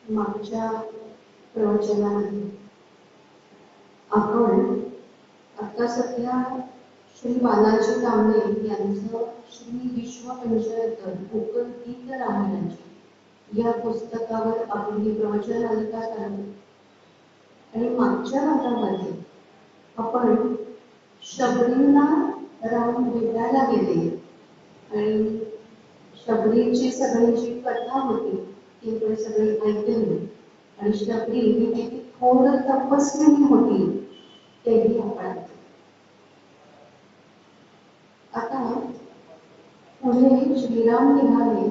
मागच्या प्रवचनामध्ये आपण आता सध्या श्री बालाजी तांबे यांचं श्री विश्वपंचायत कोकण गीत रामायणाची या पुस्तकावर आपण ही प्रवचन मालिका चालू. आणि मागच्या भागामध्ये आपण शबरीला राम भेटायला गेले आणि शबरीची सगळी जी कथा होती ती आपण सगळी ऐकली आणि शबरी ही किती थोर तपस्विनी होती तेही आपण. आता पुढे श्रीराम निघाले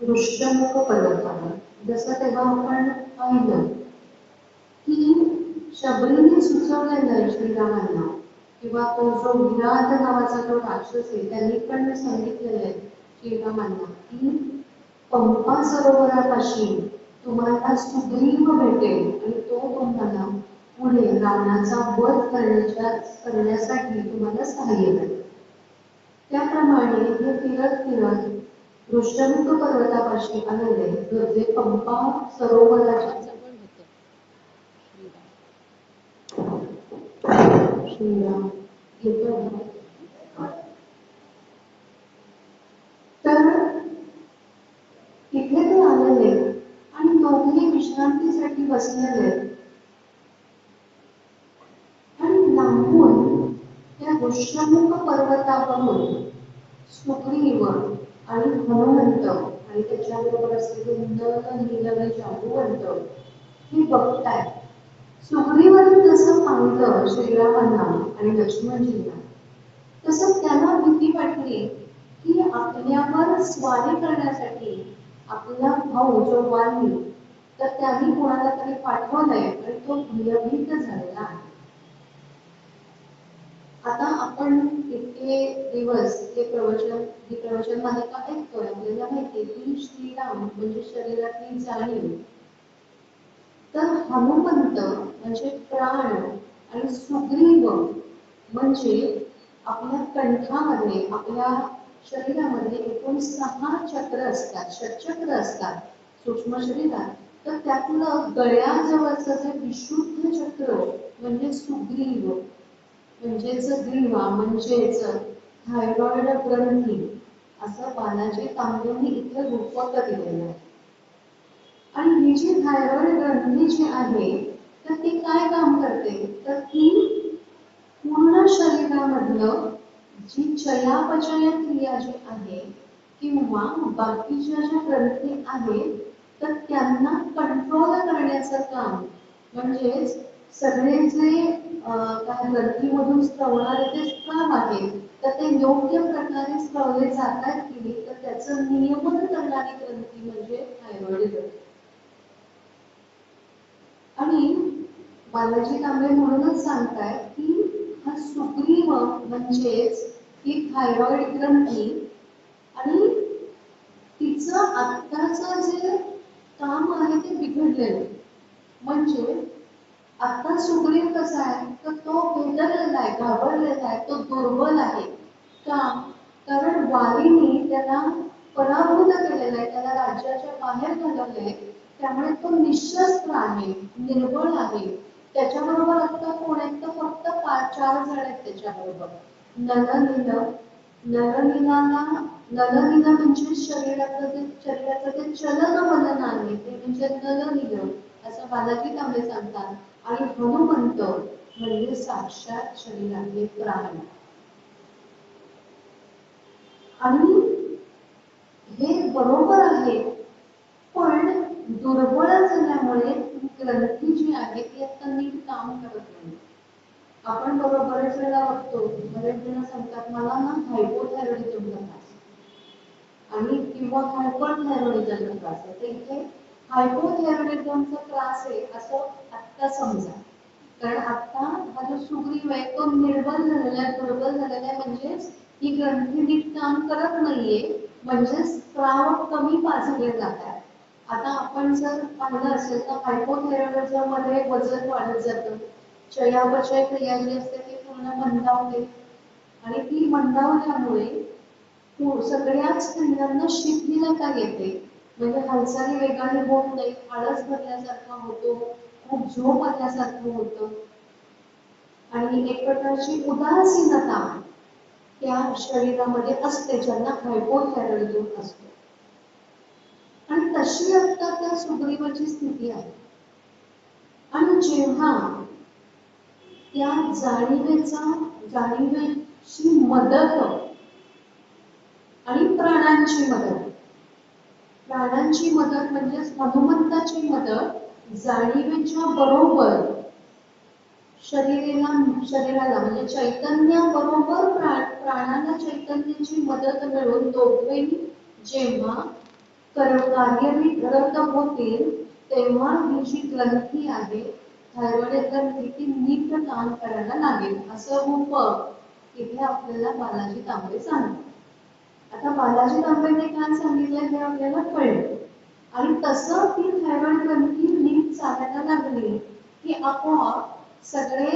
ऋष्यमुख पर्वतावर. जसं तेव्हा आपण पाहिलं की शबरीने सुचवलेलं श्रीरामांना किंवा तो जो विराट नावाचा जो राक्षस आहे त्यांनी पण सांगितलेलं आहे श्रीरामांना की पंपा सरोवरापाशी तुम्हाला सुग्रीव भेटेल आणि तो तुम्हाला पुढे रावणाचा वध करण्यासाठी तुम्हाला सहाय्य करेल. त्याप्रमाणे हे फिरत फिरत ऋष्यमुख पर्वतापाशी आलेले जे पंपा सरोवराच्या जवळ होते. श्रीराम तर तिथे ते आलेले आणि दोघे विश्रांतीसाठी बसलेले आणि लांबून त्या ऋष्यमुख पर्वतावरून सुग्रीव आणि हनुमंत आणि त्याच्याबरोबर असलेले नल नीलवे जांबुवंत हे बघताय. सुग्रीवाने जसं पाहिलं श्रीरामांना आणि लक्ष्मणजींना तसं त्यांना भीती वाटली की आपल्यावर स्वारी करण्यासाठी आपला भाऊ जो वाली तर त्यांनी कोणाला तरी पाठवलंय आणि तो भयभीत झालेला आहे. आता आपण इतके दिवस ही प्रवचन मालिका ऐकतोय. आपल्याला माहिती की श्रीराम म्हणजे शरीरातली जाणीव, तर हनुमंत म्हणजे प्राण आणि सुग्रीव म्हणजे आपल्या कंठामध्ये आपल्या शरीरामध्ये एकूण 6 चक्र असतात, षटचक्र असतात सूक्ष्म शरीरात. तर त्यातलं गळ्याजवळचं जे विशुद्ध चक्र म्हणजे सुग्रीव म्हणजेच ग्रीवा म्हणजेच थायरॉइड ग्रंथी असं बालाजी तांबेंनी इथे रूपक दिलेलं आहे. आणि ही जी थायरॉइड ग्रंथी जी आहे तर ती काय काम करते तर ती पूर्ण शरीरामधलं जी चयापचय क्रिया जी आहे किंवा बाकीच्या ज्या ग्रंथी आहेत तर त्यांना कंट्रोल करण्याचं काम म्हणजेच सगळे जे काही ग्रंथीमधून स्त्रवणारे जे स्त्राव आहेत तर ते योग्य प्रकारे स्त्रवले जातात की नाही तर त्याचं नियमन करणारी ग्रंथी म्हणजे थायरॉइड ग्रंथी. आणि बालाजी तांबे म्हणूनच सांगताय की हा सुग्रीव म्हणजेच ही थायरॉइड ग्रंथी आणि तिचं आत्ताचं जे काम आहे ते बिघडलेलं. म्हणजे आता सुग्रीव कसा आहे तर तो भेदरलेला आहे, घाबरलेला आहे, तो दुर्बल आहे. का कारण वालीने त्याला पराभूत केलेला आहे, त्याला राज्याच्या बाहेर घालवले. त्यामुळे तो निशस्त्र आहे, निर्बळ आहे. त्याच्याबरोबर आता कोण आहेत तर फक्त 4 जण आहेत त्याच्याबरोबर. नलनील म्हणजे शरीराचं ते चलन वलन आहे ते म्हणजे नलनील असं बालाजी तांबे सांगतात. आणि हनुमंत म्हणजे साक्षात शरीरातले प्राण. आणि हे बरोबर आहे पण दुर्बळ झाल्यामुळे ग्रंथी जी आहे ती आता नीट काम करत नाही. आपण बरेच वेळा बघतो बरेच जण सांगतात मला ना हायपोथायरॉइडिझमचा त्रास आणि किंवा हायपरथायरॉइडिझमचा त्रास आहे. तर इथे हायपोथायरॉइडिझमचा त्रास आहे असं आत्ता समजा. कारण आता हा जो सुग्रीव आहे तो निर्बल झालेला आहे, दुर्बल झालेला आहे, म्हणजेच ही ग्रंथी नीट काम करत नाहीये, म्हणजेच स्त्राव कमी पाजले जातात. आता आपण जर पाहिलं असेल तर हायपोथायरॉइडिझम मध्ये वजन वाढत जातं, चयापचय क्रिया जी असते ती पूर्ण मंदावते आणि ती मंदावल्यामुळे सगळ्याच क्रियांना शिथिलता येते, म्हणजे हालचाली वेगाने होत नाही, आळस भरल्यासारखा होतो, खूप झोप आल्यासारखं होतं आणि एक प्रकारची उदासीनता त्या शरीरामध्ये असते ज्यांना हायपोथायरॉइडिझम असतो. आणि तशी आता त्या सुग्रीवाची स्थिती आहे. आणि जेव्हा त्या जाणीवेची मदत आणि प्राणांची मदत म्हणजेच हनुमंताची मदत जाणीवेच्या बरोबर शरीराला म्हणजे चैतन्याबरोबर प्राणाला चैतन्याची मदत मिळून दोघेही जेव्हा कार्यरत करत होतील तेव्हा ही जी ग्रंथी आहे थायरॉइड ग्रंथी ती नीट काम करायला लागेल असं रूप इथे आपल्याला बालाजी तांबे सांगतात. आता बालाजी तांबेने काय सांगितलं हे आपल्याला कळलं आणि तसं ती थायरॉइड ग्रंथी नीट चालायला लागली की आपोआप सगळे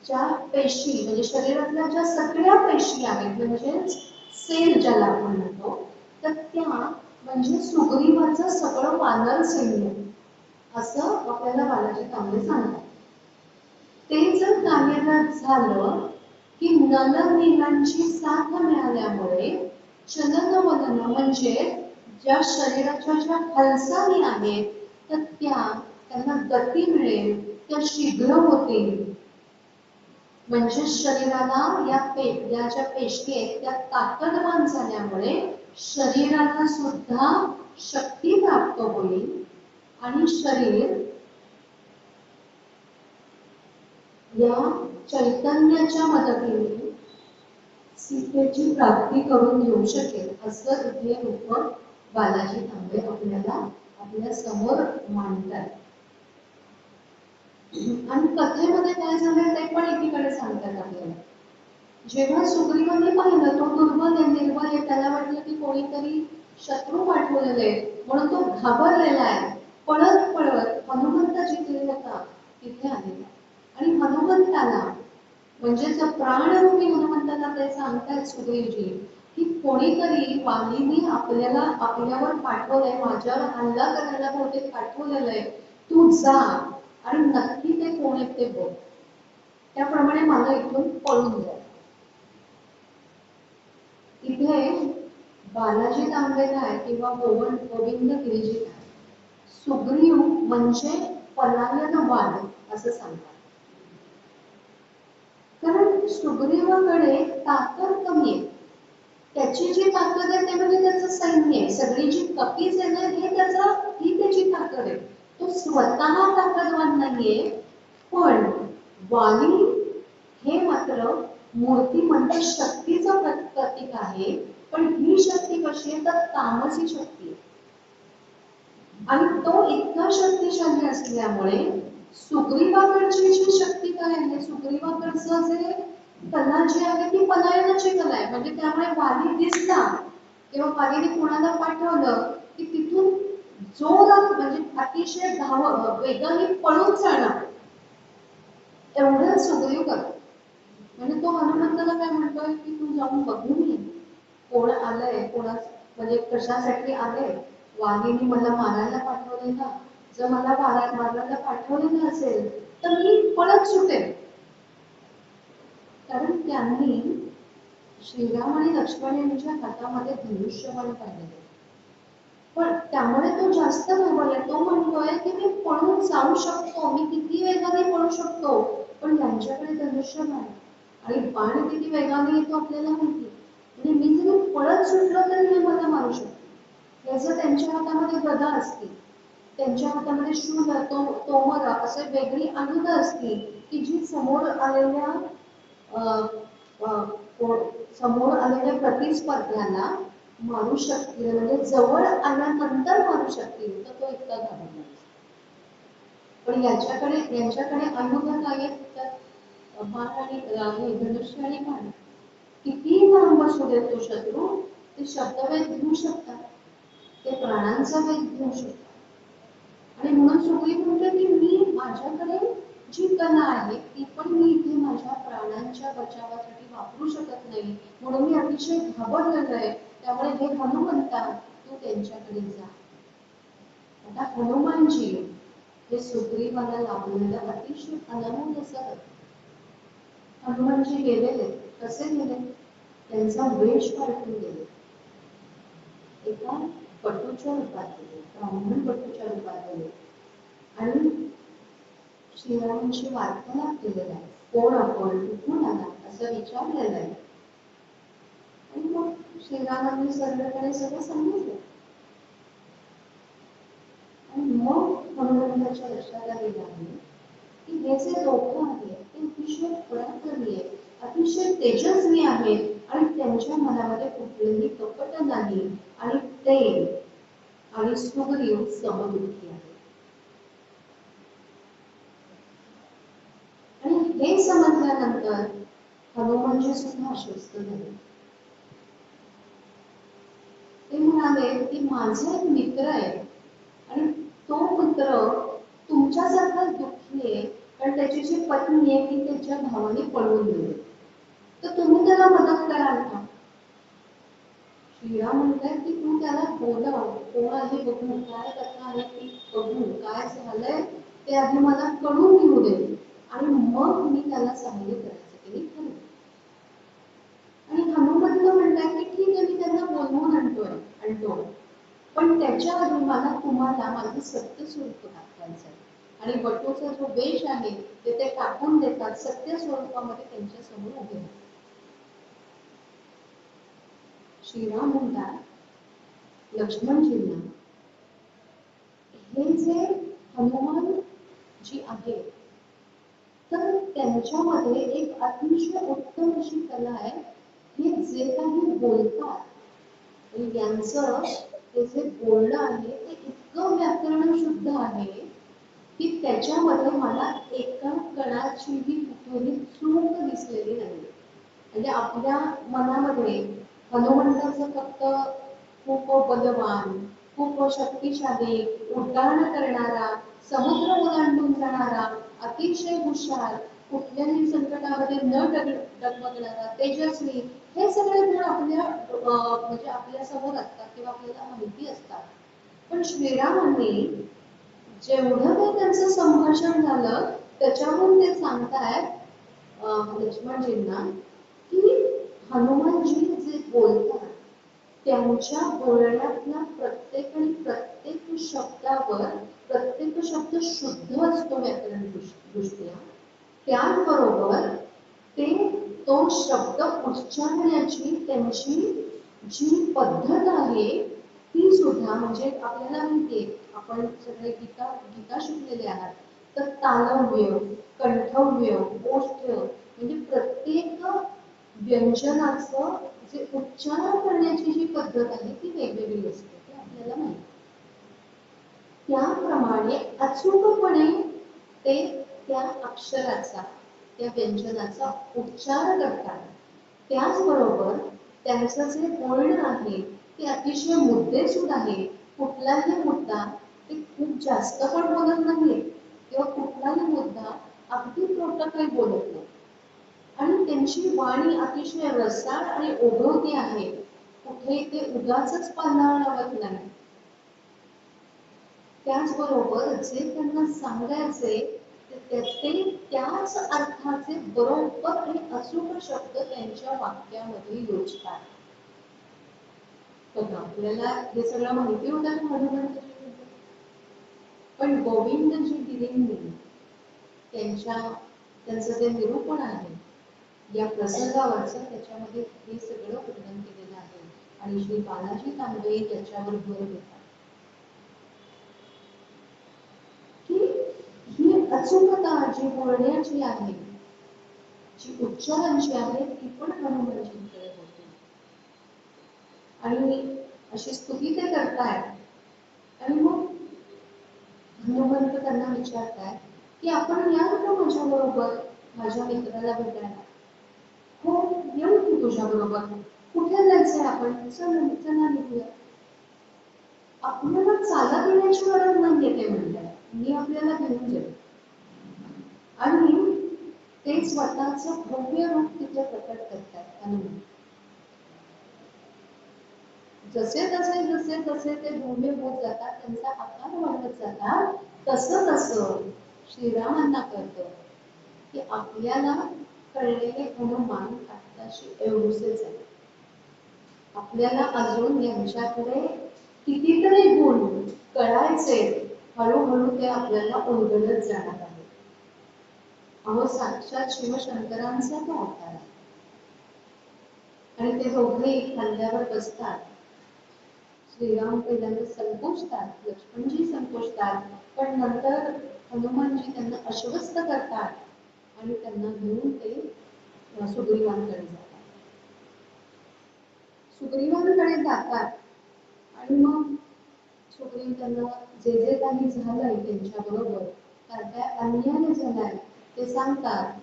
ज्या पेशी म्हणजे शरीरातल्या ज्या सगळ्या पेशी आहेत म्हणजे सेल ज्याला आपण म्हणतो तर त्या म्हणजे सुग्रीवाचं सगळं वानर सैन्य असं आपल्याला बालाजी तांबे सांगतात. ते जर कार्यरत झालं की नलनीलांची साथ मिळाल्यामुळे चलनवलन म्हणजे ज्या शरीराच्या ज्या हालचाली आहेत तर त्यांना गती मिळेल, त्या शीघ्र होतील, म्हणजे शरीराला या ज्या पेशी आहेत त्या ताकदवान झाल्यामुळे शरीराला सुद्धा शक्ती प्राप्त होईल आणि शरीर या चैतन्याच्या मदतीने सीतेची प्राप्ती करून घेऊ शकेल असं इथे रूप बालाजी तांबे आपल्याला आपल्या समोर मांडतात. आणि कथेमध्ये काय झालंय ते पण एकीकडे सांगतात आपल्याला. जेव्हा सुग्रीवाने पाहिलं तो दुर्बल आहे, निर्बल आहे, त्याला वाटलं की कोणीतरी शत्रू पाठवलेले म्हणून तो घाबरलेला आहे, पळत हनुमंत जिथे होता तिथे आलेला आणि हनुमंताला म्हणजे प्राणरूपी हनुमंताला ते सांगतात सुग्रीवजी की कोणीतरी वालीने आपल्यावर पाठवलंय, माझ्यावर हल्ला करायला बहुतेक पाठवलेलं आहे, तू जा आणि नक्की ते कोण आहे ते बघ, त्याप्रमाणे मला इथून पळून जा. इथे बालाजी तांबे काय किंवा गोविंद गिरीजी काय सुग्रीव म्हणजे पलायनवाद असं सांगतात. कारण सुग्रीवाकडे ताकद कमी आहे, त्याची जी ताकद आहे ते म्हणजे त्याचं सैन्य आहे, सगळी जी कपीच आहे ना ही त्याची ताकद आहे, तो स्वतः ताकदवान नाहीये. पण वाली हे मात्र मूर्तिमंत शक्तीचं प्रतीक आहे, पण ही शक्ती कशी आहे तर तामसी शक्ती आहे आणि तो इतका शक्तिशाली असल्यामुळे सुग्रीवाकडची जी शक्ती काय आहे, सुग्रीवाकडचं जे कला जी आहे ती पलायनाची कला आहे, म्हणजे त्यामुळे वाली दिसला किंवा वालीने कुणाला पाठवलं की तिथून जोरात म्हणजे अतिशय वेगाने पळून जाणार एवढं सुग्रीव करतो. म्हणजे तो हनुमंताला काय म्हणतोय की तू जाऊन बघून ये कोण आलंय, म्हणजे कशासाठी आले, वाघिणी मला मारायला पाठवलेला, जर मला मारायला पाठवलेलं असेल तर मी पळत सुटेल. कारण त्यांनी श्रीराम आणि लक्ष्मण यांच्या हातामध्ये धनुष्यबाण पाहिलेले, पण त्यामुळे तो जास्त घाबरला. तो म्हणतोय की मी पळून जाऊ शकतो, मी किती वेगाने पळू शकतो, पण यांच्याकडे धनुष्यबाण आणि बाण किती वेगाने येतो आपल्याला माहिती, म्हणजे मी जरी पळत सुटलो तरी हे मला मारू शकतो. याचं त्यांच्या हातामध्ये गदा असते, त्यांच्या हातामध्ये शूल तोमर असे वेगळी आयुध असती की जी समोर आलेल्या प्रतिस्पर्ध्यांना मारू शकतील, म्हणजे जवळ आल्यानंतर मारू शकतील, तर तो इतका घाबरला. पण यांच्याकडे आयुध काय तर बाण आणि धनुष्य आणि बाण. किती लांब असू दे तो शत्रू, ते शब्दवेध घेऊ शकतात, ते प्राणांचा वेध घेऊ शकतात. आणि म्हणून सुग्रीव म्हणतो की मी माझ्याकडे जी कला आहे ती पण मी इथे माझ्या प्राणांच्या बचावासाठी वापरू शकत नाही, म्हणून मी अतिशय घाबरलेलो आहे. त्यामुळे हे हनुमंता तू त्यांच्याकडे जा. आता हनुमानजी हे सुग्रीवाला लाभलेलं अतिशय अनमोल असं. हनुमानजी गेलेले कसे गेले, त्यांचा वेश पालटून गेले, एका पटूच्या रूपात गेले, ब्राह्मण पटूच्या रूपात गेले आणि श्रीरामांची वार्तालाप केलेला आहे. कोण आपण, कुठून आला असं विचारलेलं आहे. आणि मग श्रीरामांनी सरळपणे सगळं सांगितलं. आणि मग हनुमंताच्या लक्षात आलेलं आहे की हे जे लोक आहेत ते अतिशय पराक्रमी आहेत, अतिशय तेजस्वी आहेत आणि त्यांच्या मनामध्ये कुठलेही कपट नाही आणि ते आणि सुग्रीव समदुःखी आहे. आणि हे समजल्यानंतर हनुमानजी सुद्धा आश्वस्त झाले. ते म्हणाले की माझा एक मित्र आहे आणि तो मित्र तुमच्यासारखाच दुःखी आहे, कारण त्याची जी पत्नी आहे ती त्याच्या भावाने पळून गेली, तर तुम्ही त्याला मदत कराल का? श्रीराम म्हणतात की तू त्याला बोलव, कोण आहे बघू, काय कथा आहे ती बघू, काय झालंय ते आधी मला कळून घेऊ दे आणि मग मी त्याला सहाय्य करायचं ते मी करेन. आणि हनुमंत म्हणतात की ठीक आहे मी त्यांना बोलवून आणतो, पण त्याच्या आधी मला तुम्हाला माझं सत्य स्वरूप दाखवायचं आहे. आणि बटूचा जो वेश आहे ते टाकून देतात, सत्य स्वरूपामध्ये त्यांच्या समोर उभे राहतात. श्रीराम म्हणतात लक्ष्मणजींना, हे जे हनुमान जी आहे तर त्यांच्यामध्ये एक अतिशय उत्तम अशी कला आहे. हे जे काही बोलतात यांचं ते जे बोलणं आहे ते इतकं व्याकरण शुद्ध आहे की त्याच्यामध्ये मला एका कणाचीही कुठेही चूक दिसलेली नाही. म्हणजे आपल्या मनामध्ये हनुमंताचं फक्त खूप बलवान, खूप शक्तिशाली, उड्डाण करणारा, समुद्र ओलांडून जाणारा, अतिशय हुशार, कुठल्याही संकटामध्ये न डगमगणारा, तेजस्वी, हे सगळे गुण आपल्या म्हणजे आपल्या समोर असतात किंवा आपल्याला माहिती असतात. पण श्रीरामांनी जेवढं काही त्यांचं संभाषण झालं त्याच्याहून ते सांगतायत लक्ष्मणजींना की हनुमानजी जे बोलतात त्यांच्या बोलण्यातला प्रत्येक शब्दावर प्रत्येक शब्द शुद्ध असतो व्याकरण दृष्ट्या. त्याचबरोबर ते तो शब्द उच्चारण्याची त्यांची जी पद्धत आहे ती सुद्धा, म्हणजे आपल्याला माहितीये आपण सगळे गीता शिकलेले आहात, तर तालव्य, कंठव्य, ओष्ठ, म्हणजे प्रत्येक व्यंजनाचं जे उच्चार करण्याची जी पद्धत आहे ती वेगवेगळी असते, ते आपल्याला माहिती. त्याप्रमाणे अचूकपणे ते त्या अक्षराचा, त्या व्यंजनाचा उच्चार करतात. त्याचबरोबर त्यांचं जे बोलणं आहे ते अतिशय मुद्देसूद आहे. कुठलाही मुद्दा ते खूप जास्त पण बोलत नाही किंवा कुठलाही मुद्दा अगदी तोटं काही बोलत नाही. आणि त्यांची वाणी अतिशय रसाळ आणि ओघवती आहे, कुठे ते उगाचच पानाळ लावत नाही. त्याचबरोबर जे त्यांना सांगायचे ते त्याच अर्थाचे बरोबर आणि अचूक शब्द त्यांच्या वाक्यामध्ये योजतात. बघा आपल्याला हे सगळं माहिती होतं की हनुमंताची, पण गोविंदजी दिलेंनी त्यांचं जे निरूपण आहे या प्रसंगावरचं त्याच्यामध्ये हे सगळं वर्णन केलेलं आहे. आणि श्री बालाजी तांबे त्याच्यावर भर देतात की ही अचूकता जी बोलण्याची आहे, जी उच्चारांची आहे, ती पण हनुमानजींकडे होती. आणि आणि अशी स्तुती ते करतायत आणि मग हनुमंत त्यांना विचारताय की आपण याल का माझ्या बरोबर माझ्या मित्राला भेटायला. हो, येऊ की तुझ्या बरोबर. कुठे जायचंय आपण, चल चला निघूया. आपल्याला चालत येण्याची गरज नाहीये ते म्हणताय, मी आपल्याला घेऊन जाईल. आणि ते स्वतःचं भव्य रूप तिथे प्रकट करतात हनुमान. जसे तसे ते भव्य होत जातात, त्यांचा आकार वाढत जातात. तसं तसं श्रीरामांना कळतं की आपल्याला कळलेले हनुमान आत्ताशी एवढेच आहे. आपल्याला अजून यांच्याकडे कितीतरी गुण कळायचे, हळूहळू ते आपल्याला उलगडत जाणार आहे. अहो, साक्षात शिवशंकरांचा तो अवतार आहे. आणि ते दोघे खांद्यावर बसतात. श्रीराम पहिल्यांदा संकोचतात, लक्ष्मणजी संकोचतात, पण नंतर हनुमानजी त्यांना आश्वस्त करतात आणि त्यांना घेऊन ते सुग्रीवांकडे जातात. सुग्रीवांकडे जातात आणि मग सुग्रीव त्यांना जे जे काही झालंय त्यांच्याबरोबर, काय काय अन्याय झालाय ते सांगतात.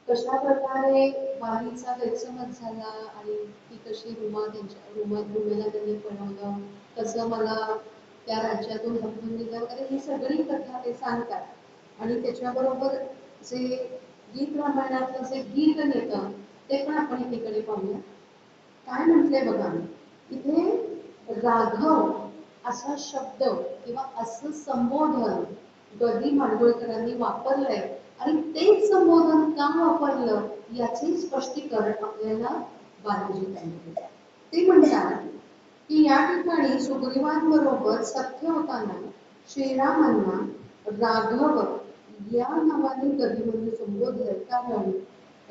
कशा प्रकारे वालीचा गैरसमज झाला आणि ती कशी रुमेला त्यांनी पळवलं, कसं मला त्या राज्यातून हटवून दिलं वगैरे, ही सगळी कथा ते सांगतात. आणि त्याच्याबरोबर जे गीत रामायणातलं जे गीत येतं ते पण आपण एकीकडे पाहूया. काय म्हटलंय बघा इथे, राघव असा शब्द किंवा असं संबोधन गदी माडगुळकरांनी वापरलंय आणि तेच संबोधन का वापरलं याचे स्पष्टीकरण आपल्याला बालाजी त्यांनी दिलं. ते म्हणतात की या ठिकाणी सुग्रीवांबरोबर सख्य होताना श्रीरामांना राघव या नावाने गदीमध्ये संबोधलंय, कारण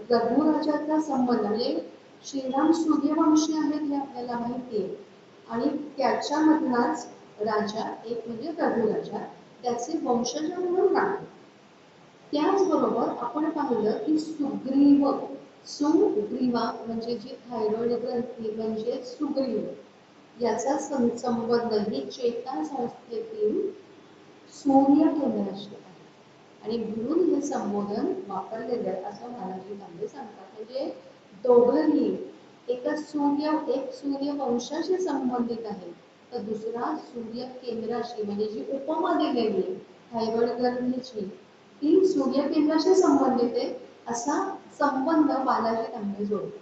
रघुराजाचा संबंध म्हणजे श्रीराम सूर्यवंशी आहेत हे आपल्याला माहिती आहे आणि त्याच्यामधलाच राजा एक म्हणजे रघुराजा, त्याचे वंशज म्हणून राघव. त्याचबरोबर आपण पाहिलं की सुग्रीव, सुग्रीवा म्हणजे जी थायरॉइड ग्रंथी म्हणजे सुग्रीव, याचा संबंध ही चेता संस्थेतील सूर्य केंद्राशी आहे आणि म्हणून हे संबोधन वापरलेलं आहे असं बालाजी तांबे सांगतात. म्हणजे दोघंही एक सूर्यवंशाशी संबंधित आहे, तर दुसरा सूर्य केंद्राशी, म्हणजे जी उपमा दिलेली थायरॉइड ग्रंथीची ती सूर्य केंद्राशी संबंधित आहे असा संबंध बालाजी तांबे जोडतात.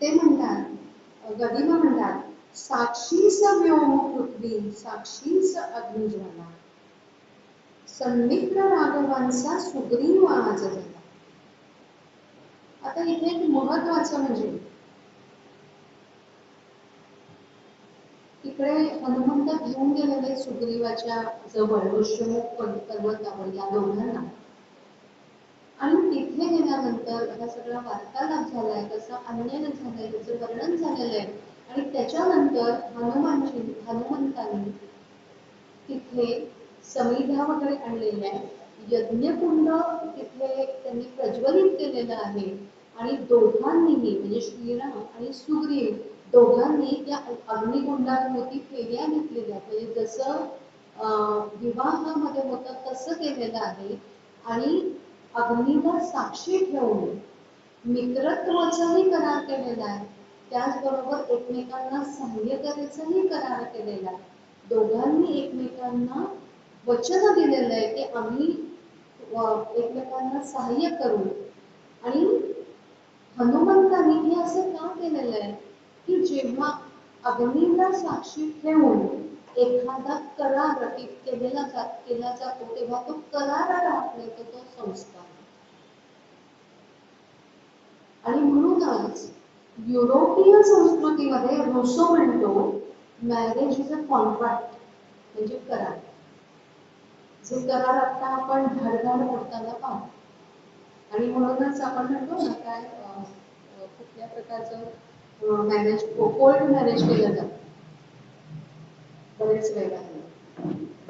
ते म्हणतात, गदिमा म्हणतात, साक्षीस व्योम पृथ्वी साक्षीस अग्निज्वाला, संमित्र राघवांचा सुग्रीव आज झाला. आता इथे एक महत्वाचं म्हणजे इकडे हनुमंत घेऊन गेलेले सुग्रीवाच्या जवळ ऋष्यमुख पर्वतावर या दोघांना, आणि तिथे गेल्यानंतर हा सगळा वार्तालाप झालाय, कसा अन्याय झालाय त्याचं वर्णन झालेलं आहे. आणि त्याच्यानंतर हनुमंतांनी तिथे समिधा वगैरे आणलेल्या आहे, यज्ञकुंड तिथे त्यांनी प्रज्वलित केलेलं आहे आणि दोघांनीही म्हणजे श्रीराम आणि सुग्रीव दोघांनी त्या अग्निकुंडाभोवती फेऱ्या घेतलेल्या, म्हणजे जसं विवाहामध्ये होतं तसं केलेलं आहे. आणि अग्नीला साक्षी ठेवून मित्रत्वाचाही करार केलेला आहे, त्याचबरोबर एकमेकांना सहाय्य करायचाही करार केलेला आहे. दोघांनी एकमेकांना वचन दिलेलं आहे की आम्ही एकमेकांना सहाय्य करू. आणि हनुमंतांनी हे असं का केलेलं आहे की जेव्हा अग्नीला साक्षी ठेवून एखादा करार केला जातो तेव्हा तो करार राहत नाही, तो संस्कार. आणि म्हणूनच युरोपीय संस्कृतीमध्ये रुसो म्हणतो मॅरेज इज अ कॉन्ट्रॅक्ट, म्हणजे करार. जे करार आता आपण धाडधाड मोडताना पाहतो. आणि म्हणूनच आपण म्हणतो ना काय कुठल्या प्रकारचं मॅरेज, कोर्ट मॅरेज केलं जातं बरेच वेळा,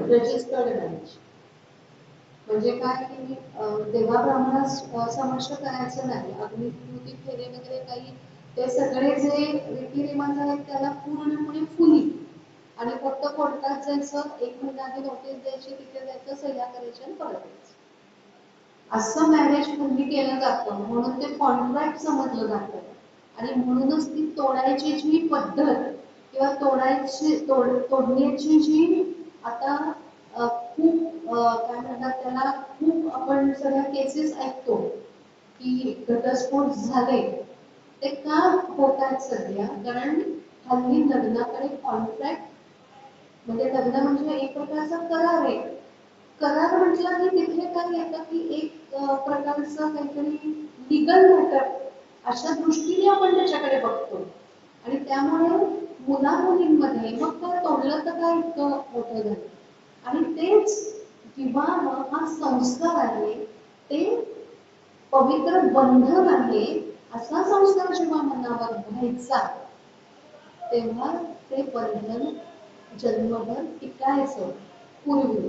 रजिस्टर्ड मॅरेज. म्हणजे काय की देवा ब्राह्मणास समक्ष करायचं नाही, अग्निकृती फेरे वगैरे काही ते सगळे जे रीतिरिवाज आहेत त्याला पूर्णपणे फुली आणि फक्त कोर्टात जायचं, 1 महिना आधी नोटीस द्यायची, तिथे जायचं, सह्या करायच्या आणि परत यायचं. असं मॅरेज पूर्वी केलं जातं, म्हणून ते कॉन्ट्रॅक्ट समजलं जातं. आणि म्हणूनच ती तोडायची जी पद्धत किंवा तोडण्याची जी आता खूप काय म्हणतात त्याला, खूप आपण सगळ्या केसेस ऐकतो की घटस्फोट झाले. ते का होत आहेत सध्या? कारण हल्ली लग्नाकडे कॉन्ट्रॅक्ट, म्हणजे लग्न म्हणजे एक प्रकारचा करार आहे. करार म्हटला की तिथे काय येतं की एक प्रकारचं काहीतरी लिगल मॅटर अशा दृष्टीने आपण त्याच्याकडे बघतो. आणि त्यामुळे मुला मुलींमध्ये मग काय तोडलं तर काय इतकं मोठं झालं. आणि तेच विवाह हा संस्कार आहे, ते पवित्र बंधन आहे. असा संस्कार जेव्हा मनावर घ्यायचा तेव्हा ते बंधन जन्मभर टिकायचं पूर्वी.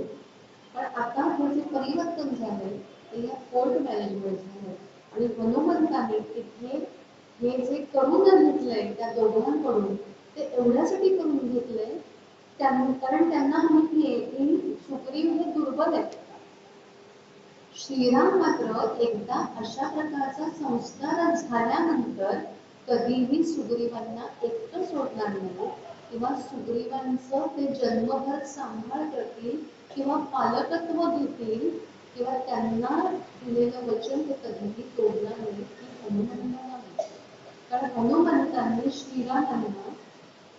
पण आता हे जे परिवर्तन झालंय ते या कोर्ट मॅरेजमुळे झालंय. आणि हनुमंतांनी तिथे हे जे करून घेतलंय त्या दोघांकडून, ते एवढ्यासाठी करून घेतलंय कारण त्यांना माहिती आहे की सुग्रीव हे दुर्बल आहेत. श्रीराम मात्र एकदा अशा प्रकारचा संस्कार झाल्यानंतर कधीही सुग्रीवांना एकटं सोडणार नाही किंवा सुग्रीवांचं ते जन्मभर सांभाळ करतील किंवा पालकत्व घेतील किंवा त्यांना दिलेलं वचन ते कधीही तोडणार नाही ही हनुमंतांना माहिती. कारण हनुमंतांनी श्रीरामांना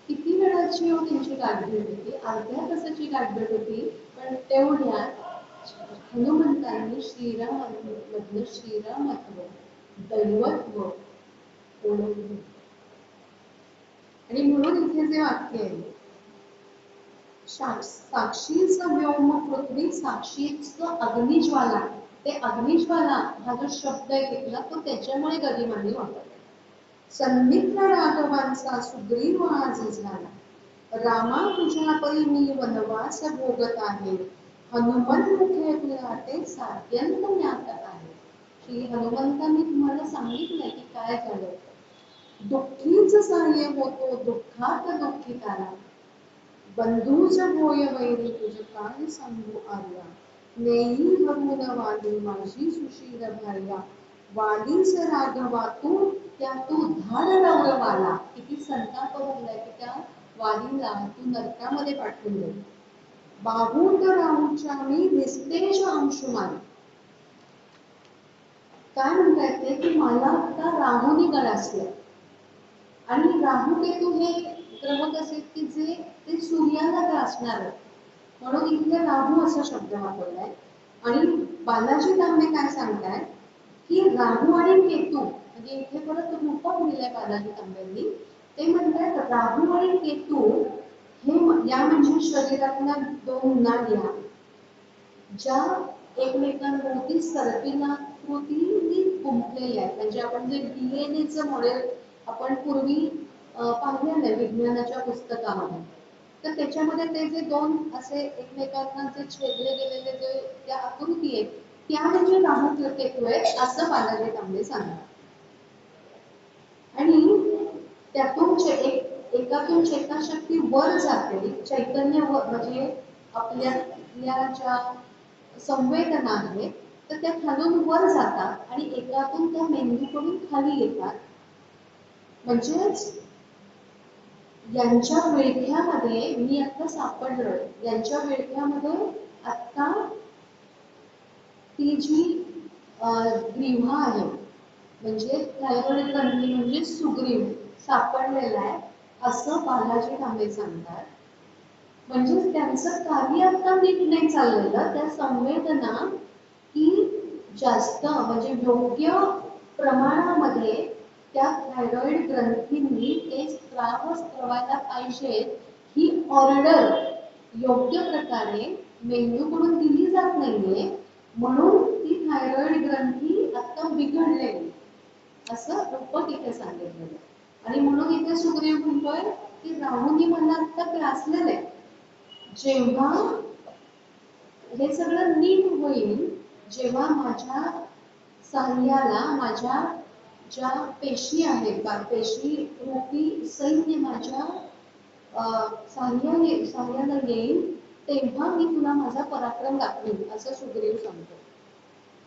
किती वेळाची त्यांची गाठभेट होती, अर्ध्या तासाची गाठभेट होती, पण तेवढ्यात हनुमंतांनी श्रीरामांमधलं श्रीरामत्व, दैवत्व ओळखलं. आणि म्हणून इथे जे वाक्य आहे, साक्षीच व्योम पृथ्वी साक्षीच अग्निज्वाला, ते अग्निज्वाला हा जो शब्द आहे तिथला तो त्याच्यामुळे गरिमांनी वापरला. संमित्र राघवांचा सुग्रीव आज झाला, रामा तुझ्या परी मी वनवास भोगत आहे, हनुमंत मुखे तुला ते सात्यंत ज्ञात आहे. श्री हनुमंतांनी तुम्हाला सांगितलंय की काय झालं. दुःखीच सहाय्य होतो दुःखात दुःखिताला, बंधूच होय वैरी तुझ काय सांगू आर्या, नेई हरून वाली माझी सुशील भार्या, वालीच राघवा तू त्या तू धाड रौरवाला. किती संताप भरलाय की त्या वालीला तू नरकामध्ये पाठवून दे. बाहूत राहूच्या मी निस्तेज अंशुमान. काय म्हणता येते की मला आता राहूनी गळासलं. आणि राहू केतू हे ग्रह कसे की जे ते सूर्याला ग्रासणार, म्हणून इथे राहू असा शब्द वापरलाय. आणि बालाजी तांबे काय सांगताय की राहू आणि केतू, म्हणजे इथे परत रूपक दिलंय बालाजी तांबेंनी. ते म्हणतात राहू आणि केतू हे या म्हणजे शरीरातल्या दोन नाड्या ज्या एकमेकांभोवती सर्पिलाकृतीने गुंफलेल्या आहेत. म्हणजे आपण जे डीएनएचं मॉडेल आपण पूर्वी पाहिलेलं विज्ञानाच्या पुस्तकामध्ये, तर त्याच्यामध्ये ते जे दोन असे एकमेकांना जे छेदले गेलेले जे त्या आकृती आहेत त्या म्हणजे राहू केतू आहेत असं बालाजी तांबे सांगतात. आणि त्यातून एकातून चेताशक्ती वर जाते, चैतन्य म्हणजे आपल्या ज्या संवेदना आहेत तर त्या खालून वर जातात आणि एकातून त्या मेंदूकडून खाली येतात. म्हणजेच यांच्या विळख्यामध्ये मी आता सापडलोय, यांच्या विळख्यामध्ये आता ती जी ग्रीवा आहे म्हणजे थायरॉइड ग्रंथी म्हणजे सुग्रीव सापडलेला आहे असं बालाजी तांबे सांगतात. म्हणजे त्यांचं कार्य आता नीट नाही चाललेलं, त्या संवेदना की जास्त म्हणजे योग्य प्रमाणामध्ये त्या थायरॉइड ग्रंथींनी ते स्त्राव स्त्रवायला पाहिजेत ही ऑर्डर योग्य प्रकारे मेंदूकडून दिली जात नाहीये, म्हणून ती थायरॉइड ग्रंथी आता बिघडलेली असं रूपक इथे सांगितलेलं. आणि म्हणून इथे सुग्रीव म्हणतोय की राहूनी मला आता ग्रासलेलं आहे. जेव्हा हे सगळं नीट होईल, जेव्हा माझ्या साह्याला माझ्या ज्या पेशी आहेत, पेशी रूपी सैन्य माझ्या साह्याला येईल, तेव्हा मी तुला माझा पराक्रम दाखवीन, असं सुग्रीव सांगतो.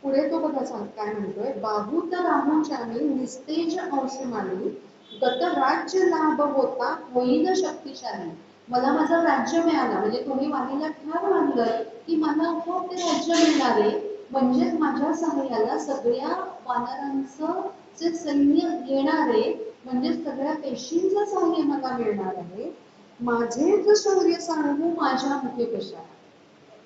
पुढे तो बघा काय म्हणतोय, बाहूत राहूच्याने निस्तेज अंशमानी, गत राज्य लाभ होता होईल शक्तिशाली. मला माझं राज्य मिळालं, म्हणजे तुम्ही वाणीला ठार मानलं की मला आपोआप ते राज्य मिळणार आहे, म्हणजेच माझ्या सहाय्याला सगळ्या वानरांचं जे सैन्य येणार आहे, म्हणजे सगळ्या पेशींचं सहाय्य मला मिळणार आहे. माझेच शौर्य सांगू माझ्या मुखे कशा,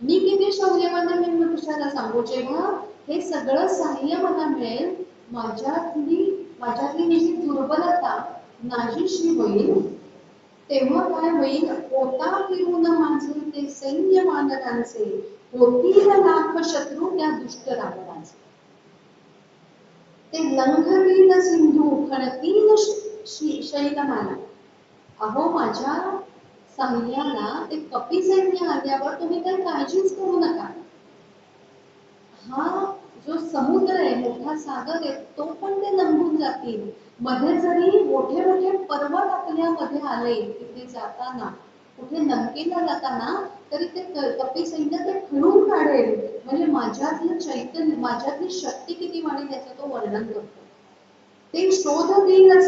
मी किती शौर्यवान आहे मी कशाला सांगू, जेव्हा हे सगळं सहाय्य मला मिळेल, माझ्यातली जी दुर्बलता नाहीशी होईल, तेव्हा काय होईल, होता फिरून माझे ते सैन्य वानरांचे, होतील लाख शत्रू त्या दुष्ट रावणाचे. ते लंघवील सिंधू खणतील शैलमाला. अहो माझ्या सैन्याला ते कपी सैन्य आल्यावर तुम्ही काही काळजीच करू नका. हा जो समुद्र आहे, मोठा सागर आहे, तो पण ते लंघून जातील. मध्ये जरी मोठे मोठे पर्वत आपल्यामध्ये आले, तिथे जाताना कुठे लंकेला जाताना, तरी ते कपी सैन्य ते खणून काढेल. म्हणजे माझ्यातलं चैतन्य, माझ्यातली शक्ती किती वाढेल याचं तो वर्णन करतो. ते शोध देईल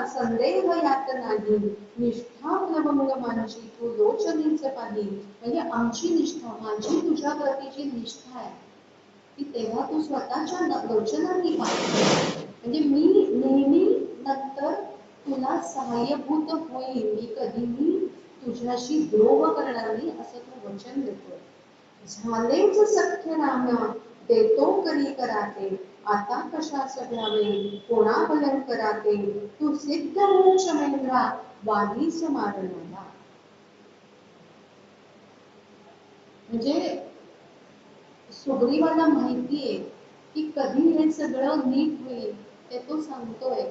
संदेह यात नाही, निष्ठा प्रभंग माझी तू लोचनीच पाही. म्हणजे आमची निष्ठा, माझी तुझ्या प्रतीची निष्ठा आहे, की तेव्हा तू स्वतःच्या लोचनांनी पाहिजे. म्हणजे मी नेहमी नंतर तुला सहाय्यभूत होईल, मी कधीही तुझ्याशी द्रोह करणार नाही, असं तू वचन देतोय. झालेच सख्य राम देतो करी कराते, आता कशास घ्यावे कोणा भयं कराते, तू सिद्ध मोक्ष मेंढरा वालीस मारणारा. म्हणजे सुग्रीवाला माहितीये की कधी हे सगळं नीट होईल, ते तो सांगतोय.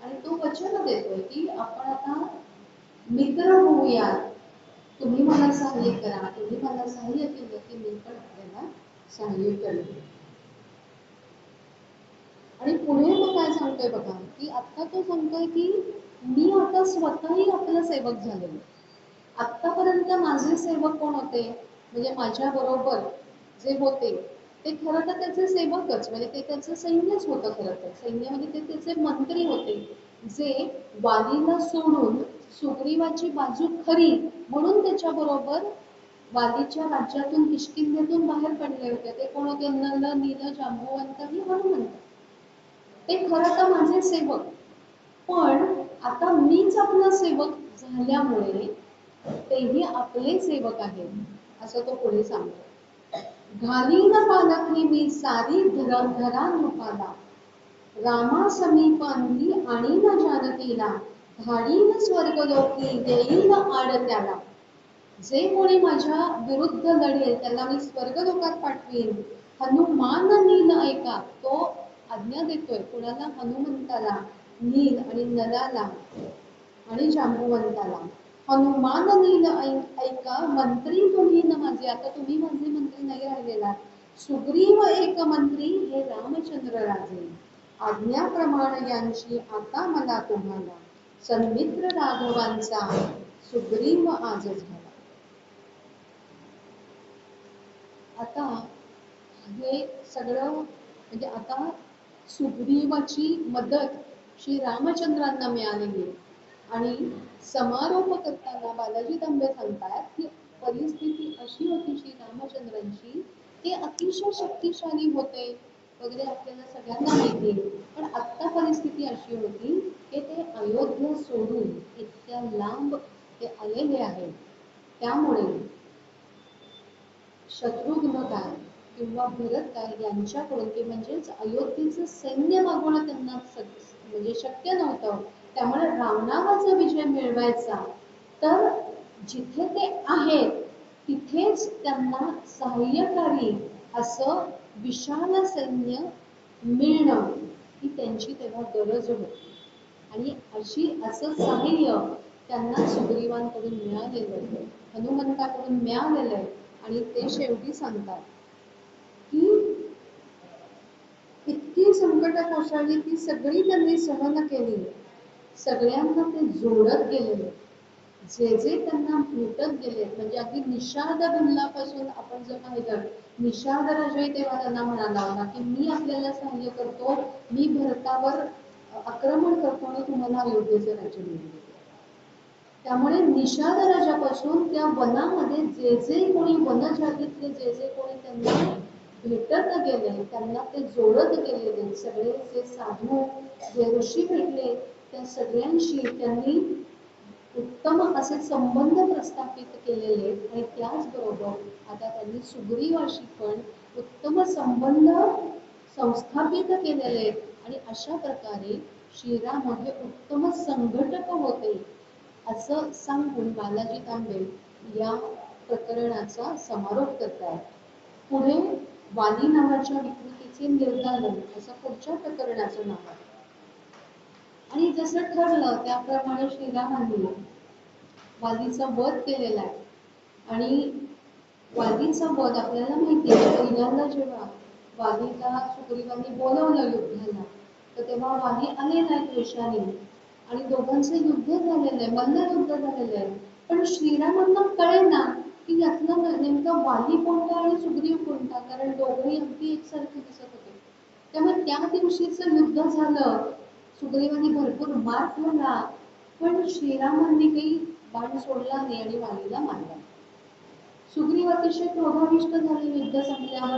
आणि तो वचन देतोय की आपण आता मित्र होऊया, तुम्ही मला सहाय्य करा, तुम्ही मला सहाय्य केलं की मी पण आपल्याला सहाय्य करेन. आणि पुढे तो काय सांगतोय बघा, की आता तो सांगतोय की मी आता स्वतःही आपला सेवक झालेलो. आतापर्यंत माझे सेवक कोण होते, म्हणजे माझ्या बरोबर जे होते ते खरं तर त्याचे सेवकच, म्हणजे ते त्याचं सैन्यच होतं. खरं तर सैन्य म्हणजे ते त्याचे मंत्री होते, जे वालीला सोडून सुग्रीवाची बाजू खरी म्हणून त्याच्या बरोबर वालीच्या राज्यातून किष्किंधेतून बाहेर पडले होते. ते कोण होते, नल नील जांबुवंत आणि हनुमंत. ते खरं तर माझे सेवक, पण आता मीच आपला सेवक झाल्यामुळे तेही आपले सेवक आहेत, असं तो पुढे सांगतो. घालीन पालखी मी सारी धरा नृपाला, रामा समीपांती आणि न जानतीला, धाडीन स्वर्गलोकी देईन आड त्याला. जे कोणी माझ्या विरुद्ध लढेल त्याला मी स्वर्गलोकात पाठवीन. हनुमान नील ऐका, तो आज्ञा देतोय कुणाला, हनुमंताला, नील आणि नलाला आणि जांबुवंताला. हनुमान नील ऐका, मंत्री तुम्ही न माझे, आता तुम्ही माझे मंत्री नाही राहिलेला, सुग्रीव एक मंत्री हे रामचंद्र राजे. आज्ञाप्रमाणे यांची आता मला तुम्हाला, सन्मित्र राघवांचा सुग्रीव आज झाला. आता हे सगळं म्हणजे आता सुग्रीवाची मदत श्री रामचंद्रांना मिळालेली. आणि समारोप करताना बालाजी तांबे सांगतात की परिस्थिती अशी होती श्री रामचंद्रांची, ते अतिशय शक्तिशाली होते वगैरे, आपल्याला सगळ्यांना माहिती आहे. पण आत्ता परिस्थिती अशी होती की ते अयोध्या सोडून इतक्या लांब ते आलेले आहेत. त्यामुळे शत्रुघ्न काय किंवा भरत काय यांच्याकडून, ते म्हणजेच अयोध्येचं सैन्य मागवणं त्यांना म्हणजे शक्य नव्हतं. त्यामुळे रावणाचा विजय मिळवायचा, तर जिथे ते आहेत तिथेच त्यांना सहाय्यकारी असं विशाल सैन्य मिळणं ही त्यांची तेव्हा गरज होती. आणि असं सहाय्य त्यांना सुग्रीवांकडून मिळालेलं आहे, हनुमंताकडून मिळालेलं आहे. आणि ते शेवटी सांगतात की इतकी संकट कोसळली ती सगळी त्यांनी सहन केली. सगळ्यांना ते जोडत गेलेले, जे जे त्यांना भेटत गेले, म्हणजे अगदी निषाद भिल्लापासून आपण जर पाहिलं, निषाद राजाही तेव्हा त्यांना म्हणाला होता की मी आपल्याला सहाय्य करतो, मी भरतावर आक्रमण करतो आणि तुम्हाला अयोध्येचं राज्य मिळवून देतो. त्यामुळे निषाद राजापासून त्या वनामध्ये जे जे कोणी वनजातीतले जे जे कोणी त्यांना भेटत गेले, त्यांना ते जोडत गेलेले सगळे जे साधू, जे ऋषी भेटले, त्या सगळ्यांशी त्यांनी उत्तम असे संबंध प्रस्थापित केलेले. आणि त्याचबरोबर आता त्यांनी सुग्रीवाशी पण उत्तम संबंध संस्थापित केलेले. आणि अशा प्रकारे श्रीराम हे उत्तम संघटक होते असं सांगून बालाजी तांबे या प्रकरणाचा समारोप करतात. पुढे वाली नावाच्या विकृतीचे निर्धारण असं पुढच्या प्रकरणाचं नाव आहे. आणि जसं ठरलं त्याप्रमाणे श्रीरामांनी वालीचा वध केलेला आहे. आणि वालीचा वध आपल्याला माहिती आहे, पहिल्यांदा जेव्हा वालीला सुग्रीवांनी बोलवलं युद्धाला, तर तेव्हा वाली आलेला आहे द्वेषाने आणि दोघांचं युद्ध झालेलं आहे, मल्ल युद्ध झालेलं आहे. पण श्रीरामांना कळेना की यातलं नेमका वाली कोणता आणि सुग्रीव कोणता, कारण दोघंही अगदी एकसारखे दिसत होते. त्यामुळे त्या दिवशीचं युद्ध झालं, सुग्रीवांनी भरपूर मार खाल्ला, पण श्रीरामांनी काही बाण सोडला नाही आणि वालीला मारला. सुग्रीव अतिशय क्रोधाविष्ट झाले. युद्ध संपल्यावर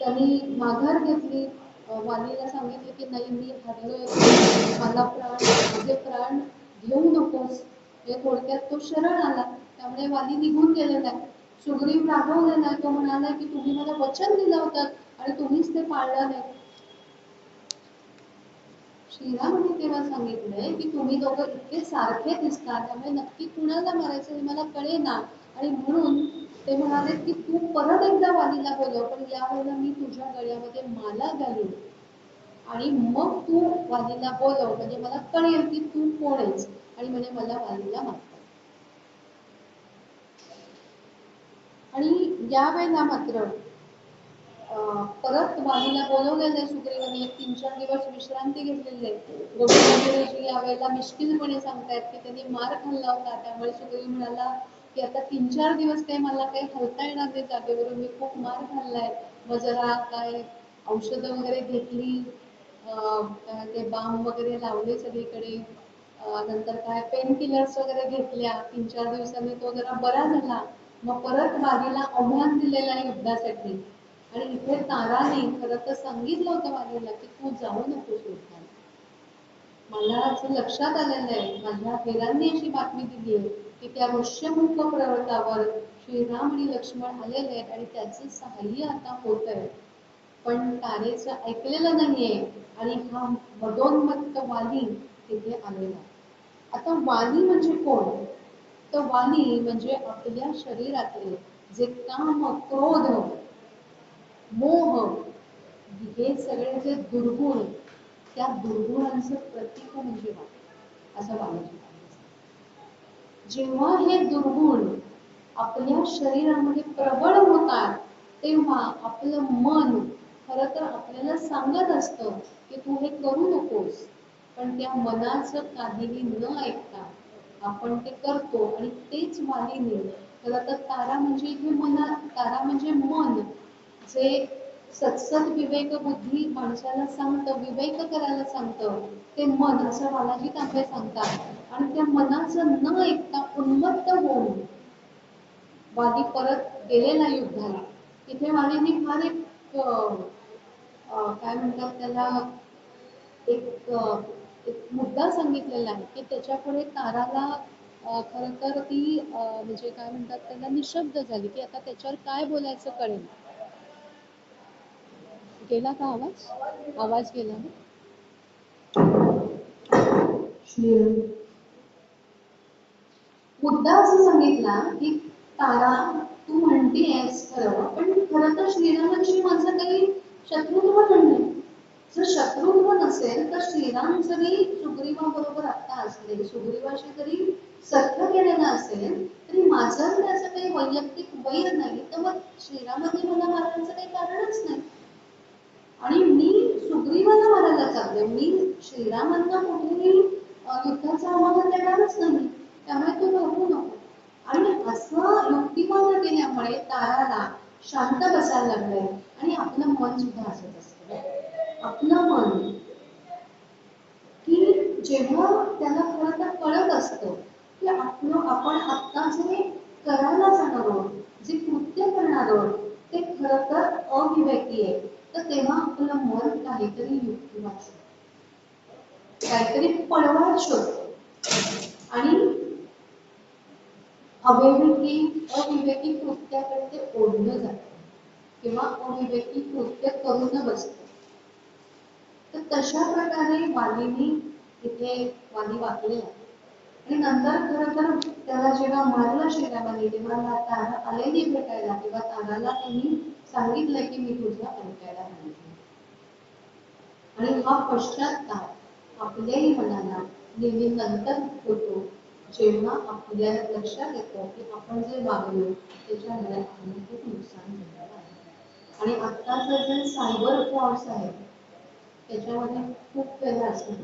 त्यांनी माघार घेतली, वालीला सांगितले की नाही मी हरलोय, मला माझे प्राण घेऊ नकोस. हे थोडक्यात तो शरण आला. त्यामुळे वाली निघून गेलेला आहे. सुग्रीव रागवलेला आहे, तो म्हणाला की तुम्ही मला वचन दिलं होतं आणि तुम्हीच ते पाळलं नाही. श्रीरामांनी तेव्हा सांगितलंय की तुम्ही दोघं इतके सारखे दिसतात, त्यामुळे नक्की कुणाला मारायचं हे मला कळेना. आणि म्हणून ते म्हणाले की तू परत एकदा वालीला बोलव, पण यावेळेला मी तुझ्या गळ्यामध्ये माला घालीन आणि मग तू वालीला बोलव, म्हणजे मला कळेल की तू कोण आहेस आणि म्हणजे मला वालीला मारता. आणि यावेळेला मात्र परत वालीला बोलवलेलं आहे सुग्रीवांनी. 3-4 दिवस विश्रांती घेतलेली आहे. गोविंदराजे यावेळेला मिश्किलपणे सांगतायत की त्यांनी मार खाल्ला होता, त्यामुळे सुग्रीव म्हणाला की आता 3-4 दिवस काही मला काही हलता येणार नाही जागेवरून, मी खूप मार खाल्लाय, मग जरा काय औषधं वगैरे घेतली, ते बाम वगैरे लावले सगळीकडे, नंतर काय पेन किलर्स वगैरे घेतल्या. 3-4 दिवसांनी तो जरा बरा झाला. मग परत वालीला आव्हान दिलेलं आहे युद्धासाठी. आणि इथे ताराने खरं तर सांगितलं होतं वालीला की तू जाऊ नकोस युद्धाला. मला असं लक्षात आलेलं आहे, माझ्या हेरांनी अशी बातमी दिली आहे की त्या ऋष्यमुख पर्वतावर श्रीराम आणि लक्ष्मण आलेले आहेत आणि त्याचं सहाय्य आता होत आहे. पण तारेचं ऐकलेलं नाहीये आणि हा मदोन्मत्त वाली तिथे आलेला. आता वाली म्हणजे कोण? तर वाली म्हणजे आपल्या शरीरातले जे काम, क्रोध, मोह हे सगळे जे दुर्गुण, त्या दुर्गुणांचं प्रतीक म्हणजे वाली, असं बालाजी सांगतात. जेव्हा हे दुर्गुण आपल्या शरीरामध्ये प्रबळ होतात, तेव्हा आपलं मन खरं तर आपल्याला सांगत असतं की तू हे करू नकोस. पण त्या मनाचं काहीही न ऐकता आपण ते करतो. आणि तेच वालीने खरं तर तारा म्हणजे इथे तारा म्हणजे मन, जे सत्सद विवेक बुद्धी माणसाला सांगतं, विवेक करायला सांगतं, ते मन असं बालाजी तांबे सांगतात. आणि त्या मनाचं न ऐकता उन्मत्त होऊन वाली परत गेलेला युद्धाला. इथे वालीने फार एक काय म्हणतात त्याला, एक मुद्दा सांगितलेला आहे की त्याच्यापुढे ताराला खरं तर ती म्हणजे काय म्हणतात त्याला, निशब्द झाली की आता त्याच्यावर काय बोलायचं कळेल. गेला का आवाज? आवाज गेला ना. मुद्दा असं सांगितला की तारा तू म्हणतेस खरं, पण खरं तर श्रीरामांशी माझं काही शत्रुत्व नाही. जर शत्रुत्व नसेल तर श्रीराम जरी सुग्रीवाबरोबर आता असले, सुग्रीवाशी जरी सख्य केलेलं असेल, तरी माझं त्याचं काही वैयक्तिक वैर नाही, तर मग श्रीरामांनी मला मारण्याचं काही कारणच नाही. आणि मी सुग्रीवाला मारायला चालले, मी श्रीरामांना कुठेही युद्धाचं आव्हान देणारच नाही, त्यामुळे तू घाबरू नको. आणि असं युक्तिवाद केल्यामुळे ताराला शांत बसायला लागलंय आणि आपलं मन सुद्धा असत असतं. आपलं मन की जेव्हा त्याला खरं तर कळत असतं की आपण आता जे करायला जाणार आहोत, जे कृत्य करणार आहोत ते खरं तर अविवेकी आहे, तर तेव्हा आपलं मन काहीतरी युक्तिवाद शोधतं, काहीतरी पळवाट शोधतं आणि अविवेकी कृत्याकडे ते ओढलं जातं किंवा अविवेकी कृत्य करून बसतं. तर तशा प्रकारे वालीने इथे वाली वाकले आणि नंतर खरं तर त्याला जेव्हा मारलं श्रीरामाने तेव्हा तारा आलेली भेटायला, तेव्हा ताराला त्यांनी सांगितलं की मी तुझ्या ऐकायला सांगितलं. आणि हा पश्चाताप आपल्याही मनाला नेहमी नंतर होतो जेव्हा आपल्या लक्षात येतं की आपण जे वागलो त्याच्यामुळे आपल्याला खूप नुकसान झालेलं आहे. आणि आत्ताचं जे सायबर फ्रॉड्स आहेत त्याच्यामध्ये खूप वेळा असतं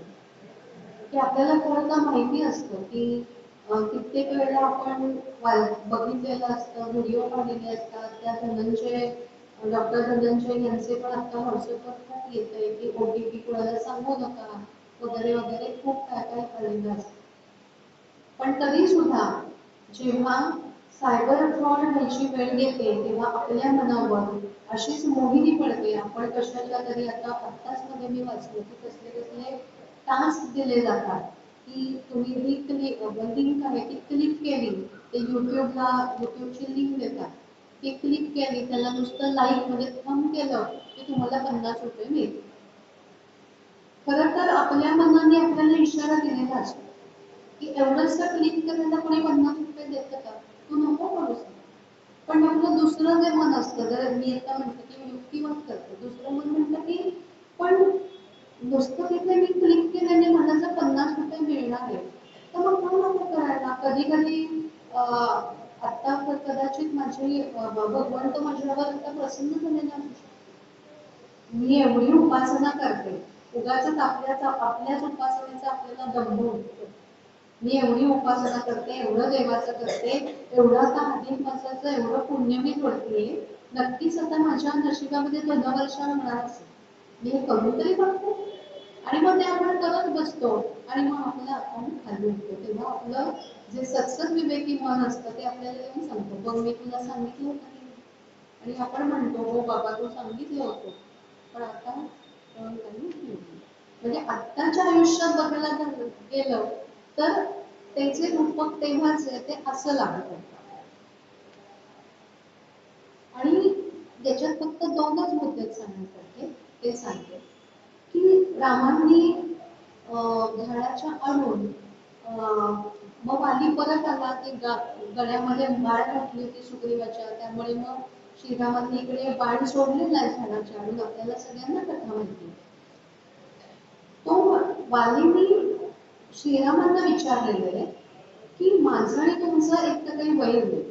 की आपल्याला खरं तर माहिती असतं की कित्येक वेळेला आपण बघितलेलं असतं, व्हिडिओ पाहिलेले असतात, त्या धनंजय डॉक्टर धनंजय यांचे पण आता व्हॉट्सअपवर खूप येत आहे की OTP कोणाला सांगू नका वगैरे वगैरे खूप काय काय आलेलं असतं. पण तरी सुद्धा जेव्हा सायबर फ्रॉड व्हायची वेळ येते तेव्हा आपल्या मनावर अशीच मोहिनी पडते. आपण कशाला तरी आत्ताच मध्ये मी वाचलं की कसले कसले टास्क दिले जातात की तुम्ही ही लिंक आहे ती क्लिक केली, ते युट्यूबची लिंक देतात, ती क्लिक केली त्याला नुसतं लाईक म्हणजे थंब केलं की तुम्हाला 50 रुपये मिळतील. खरं तर आपल्या मनाने आपल्याला इशारा दिलेला असतो की एवढंच क्लिक करायला कोणी 50 रुपये देतं का, तू नको करूस. पण आपलं दुसरं जे मन असतं, जर मी आता म्हणते की युक्तिवाद करते, दुसरं मन म्हटलं की पण नुसतं तिथे मी क्लिक केल्याने मला जर 50 रुपये मिळणार आहे तर मग का नको करायला. कधी कधी आता कदाचित माझी भगवंत माझ्यावर आता प्रसन्न झालेला असू शकतो. मी एवढी उपासना करते, उगाच आपल्याच उपासनेचा आपल्याला दंभ होतो. मी एवढी उपासना करते, एवढं देवाचं करते, एवढं आता अधिक मासाचं एवढं पुण्य मी करते, नक्कीच आता माझ्या नशिबामध्ये धनवर्षा होणार असेल, मी हे करून तरी बघते. आणि मग ते आपण करत बसतो आणि मग आपलं अकाउंट खाली होतो. तेव्हा आपलं जे सत्संग विवेकी मन असतं ते आपल्याला येऊन सांगतो, बघ मी तुला सांगितलं होतं. आणि आपण म्हणतो हो बाबा तू सांगितलं होतं, पण आता म्हणजे आत्ताच्या आयुष्यात बघायला गेलं तर त्याचे रूपक तेव्हाच ते असं लागतं. आणि त्याच्यात फक्त 2च मुद्दे सांगण्यासारखे, ते सांगते की रामांनी झाडाच्या आडून मग वाली परत आला की गळ्यामध्ये माळ घातली होती सुग्रीवाच्या, त्यामुळे मग श्रीरामांनी इकडे बाण सोडलेला आहे झाडाच्या आडून, आपल्याला सगळ्यांना कथा माहिती. तो वालीनी श्रीरामांना विचारलेलं आहे की माझं आणि तुमचं एक तर काही वैर नाही